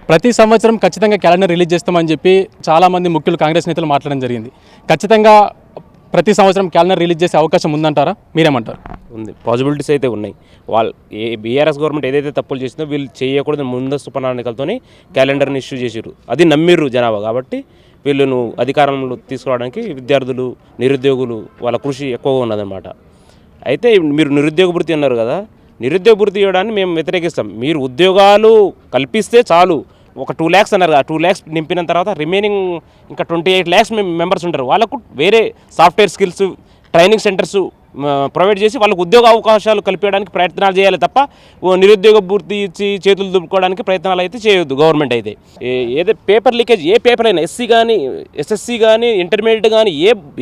ప్రతి సంవత్సరం ఖచ్చితంగా క్యాలెండర్ రిలీజ్ చేస్తామని చెప్పి చాలామంది ముఖ్యులు కాంగ్రెస్ నేతలు మాట్లాడడం జరిగింది. ఖచ్చితంగా ప్రతి సంవత్సరం క్యాలెండర్ రిలీజ్ చేసే అవకాశం ఉందంటారా, మీరేమంటారు? ఉంది, పాసిబిలిటీస్ అయితే ఉన్నాయి. వాళ్ళు బీఆర్ఎస్ గవర్నమెంట్ ఏదైతే తప్పులు చేసిందో వీళ్ళు చేయకూడదు ముందస్తు ప్రణాళికలతో క్యాలెండర్ని ఇష్యూ చేసిర్రు. అది నమ్మిర్రు జనాభా. కాబట్టి వీళ్ళను అధికారంలో తీసుకురావడానికి విద్యార్థులు, నిరుద్యోగులు వాళ్ళ కృషి ఎక్కువగా ఉన్నదన్నమాట. అయితే మీరు నిరుద్యోగ భృతి అన్నారు కదా, నిరుద్యోగ భృతి ఇవ్వడాన్ని మేము వ్యతిరేకిస్తాం. మీరు ఉద్యోగాలు కల్పిస్తే చాలు. ఒక 2 lakhs అన్నారు కదా, 2 lakhs నింపిన తర్వాత రిమైనింగ్ ఇంకా 28 lakhs మెంబర్స్ ఉంటారు. వాళ్ళకు వేరే software skills training centres provide చేసి వాళ్ళకు ఉద్యోగ అవకాశాలు కల్పించడానికి ప్రయత్నాలు చేయాలి తప్ప నిరుద్యోగ భృతి ఇచ్చి చేతులు దుబ్బుకోవడానికి ప్రయత్నాలు అయితే చేయొద్దు గవర్నమెంట్ అయితే. ఏదో పేపర్ లీకేజ్, ఏ పేపర్ అయినా ఎస్సీ కానీ ఎస్ఎస్సి కానీ ఇంటర్మీడియట్ కానీ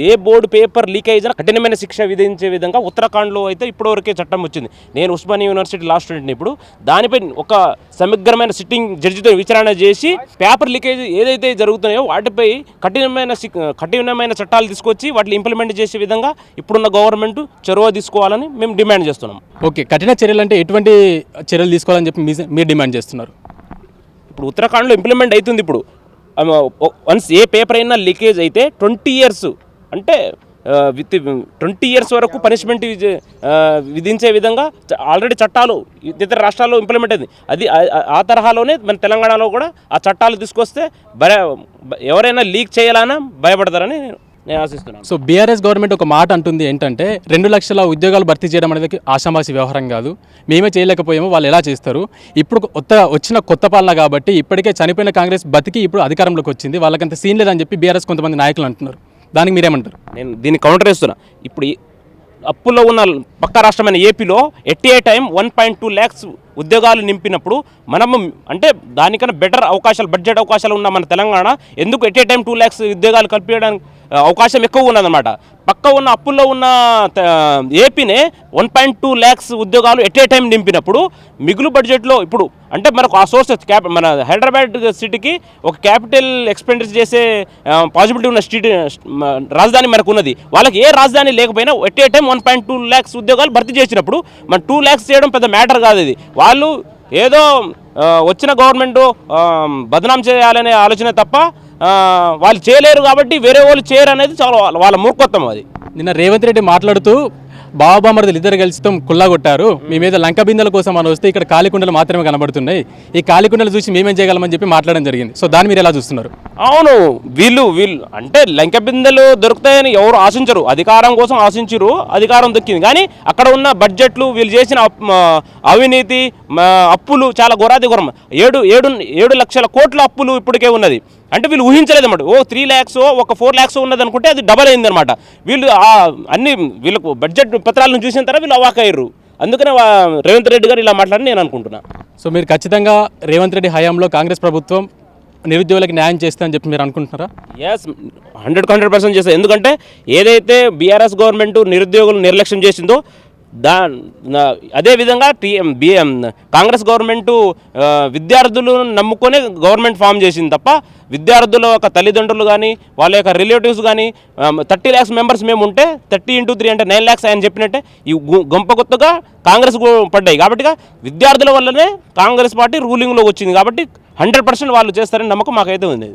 ఏ బోర్డు పేపర్ లీకేజ్ అయినా కఠినమైన శిక్ష విధించే విధంగా ఉత్తరాఖండ్లో అయితే ఇప్పటివరకే చట్టం వచ్చింది. నేను ఉస్మానియా యూనివర్సిటీ లా స్టూడెంట్ని. ఇప్పుడు దానిపై ఒక సమగ్రమైన సిట్టింగ్ జడ్జితో విచారణ చేసి పేపర్ లీకేజ్ ఏదైతే జరుగుతున్నాయో వాటిపై కఠినమైన చట్టాలు తీసుకొచ్చి వాటిని ఇంప్లిమెంట్ చేసే విధంగా ఇప్పుడున్న గవర్నమెంట్ చొరవ తీసుకోవాలని మేము డిమాండ్ చేస్తున్నాం. ఓకే, కఠిన చర్యలు అంటే ఎటువంటి చర్యలు తీసుకోవాలని చెప్పి మీరు డిమాండ్ చేస్తున్నారు? ఇప్పుడు ఉత్తరాఖండ్లో ఇంప్లిమెంట్ అవుతుంది. ఇప్పుడు వన్స్ ఏ పేపర్ అయినా లీకేజ్ అయితే 20 years అంటే 20 years వరకు పనిష్మెంట్ విధించే విధంగా ఆల్రెడీ చట్టాలు ఇతర రాష్ట్రాల్లో ఇంప్లిమెంట్ అయింది. అది ఆ తరహాలోనే మన తెలంగాణలో కూడా ఆ చట్టాలు తీసుకొస్తే ఎవరైనా లీక్ చేయాలన్నా భయపడతారని నేను ఆశిస్తున్నాను. సో బీఆర్ఎస్ గవర్నమెంట్ ఒక మాట అంటుంది ఏంటంటే 2 లక్షల ఉద్యోగాలు భర్తీ చేయడం అనేది ఆషామాషి వ్యవహారం కాదు, మేమే చేయలేకపోయాము, వాళ్ళు ఎలా చేస్తారు? ఇప్పుడు వచ్చిన కొత్త పాలన కాబట్టి ఇప్పటికే చనిపోయిన కాంగ్రెస్ బతికి ఇప్పుడు అధికారంలోకి వచ్చింది, వాళ్ళకంత సీన్ లేదని చెప్పి బీఆర్ఎస్ కొంతమంది నాయకులు అంటున్నారు. దానికి మీరేమంటారు? నేను దీన్ని కౌంటర్ వేస్తున్నా. ఇప్పుడు అప్పుల్లో ఉన్న పక్క రాష్ట్రమైన ఏపీలో ఎట్ ఏ టైం 1.2 lakhs ఉద్యోగాలు నింపినప్పుడు మనము అంటే దానికన్నా బెటర్ అవకాశాలు, బడ్జెట్ అవకాశాలు ఉన్న మన తెలంగాణ ఎందుకు ఎట్ ఏ టైం 2 lakhs ఉద్యోగాలు కల్పించడానికి అవకాశం ఎక్కువ ఉన్నదన్నమాట. పక్క ఉన్న అప్పుల్లో ఉన్న ఏపీనే 1.2 lakhs ఉద్యోగాలు ఎట్ ఏ టైం నింపినప్పుడు మిగులు బడ్జెట్లో ఇప్పుడు అంటే మనకు ఆ సోర్స్ మన హైదరాబాద్ సిటీకి ఒక క్యాపిటల్ ఎక్స్పెండిచర్ చేసే పాసిబిలిటీ ఉన్న రాజధాని మనకు ఉన్నది. వాళ్ళకి ఏ రాజధాని లేకపోయినా ఎట్ ఏ టైం 1.2 lakhs ఉద్యోగాలు భర్తీ చేసినప్పుడు మన 2 lakhs చేయడం పెద్ద మ్యాటర్ కాదు. ఇది వాళ్ళు ఏదో వచ్చిన గవర్నమెంట్ బదనాం చేయాలనే ఆలోచన తప్ప వాళ్ళు చేయలేరు కాబట్టి వేరే వాళ్ళు చేయరు అనేది చాలా వాళ్ళ మూర్ఖత్వం. అది నిన్న రేవంత్ రెడ్డి మాట్లాడుతూ బాబామరుదులు ఇద్దరు కలిసితో కుల్లాగొట్టారు, మీ మీద లంక బిందెల కోసం అని వస్తే ఇక్కడ కాలికుండలు మాత్రమే కనబడుతున్నాయి, ఈ కాలికుండలు చూసి మేమేం చేయగలమని చెప్పి మాట్లాడడం జరిగింది. సో దాన్ని మీరు ఎలా చూస్తున్నారు? అవును, వీళ్ళు అంటే లంక బిందెలు దొరుకుతాయని ఎవరు ఆశించరు, అధికారం కోసం ఆశించరు, అధికారం దొక్కింది. కానీ అక్కడ ఉన్న బడ్జెట్లు వీళ్ళు చేసిన అవినీతి అప్పులు చాలా ఘోరాతి ఘోరం. 7 లక్షల కోట్ల అప్పులు ఇప్పటికే ఉన్నది. అంటే వీళ్ళు ఊహించలేదు అన్నమాట. 3 lakhs ఒక 4 lakhs ఉన్నది అనుకుంటే అది డబల్ అయిందనమాట. వీళ్ళు అన్ని వీళ్ళకు బడ్జెట్ పత్రాలను చూసిన తర్వాత వీళ్ళు అవాకయ్యారు. అందుకనే రేవంత్ రెడ్డి గారు ఇలా మాట్లాడి నేను అనుకుంటున్నా. సో మీరు ఖచ్చితంగా రేవంత్ రెడ్డి హయాంలో కాంగ్రెస్ ప్రభుత్వం నిరుద్యోగులకు న్యాయం చేస్తుందని చెప్పి మీరు అనుకుంటున్నారా? ఎస్, 100% చేస్తారు. ఎందుకంటే ఏదైతే బీఆర్ఎస్ గవర్నమెంట్ నిరుద్యోగులు నిర్లక్ష్యం చేసిందో అదేవిధంగా కాంగ్రెస్ గవర్నమెంటు విద్యార్థులు నమ్ముకొని గవర్నమెంట్ ఫామ్ చేసింది తప్ప విద్యార్థుల యొక్క తల్లిదండ్రులు కానీ వాళ్ళ యొక్క రిలేటివ్స్ కానీ 30 lakhs మెంబర్స్ మేము ఉంటే 30 × 3 అంటే 9 lakhs ఆయన చెప్పినట్టే ఈ గొంప కొత్తగా కాంగ్రెస్ పడ్డాయి. కాబట్టి విద్యార్థుల వల్లనే కాంగ్రెస్ పార్టీ రూలింగ్లో వచ్చింది. కాబట్టి 100% వాళ్ళు చేస్తారని నమ్మకం మాకైతే ఉంది.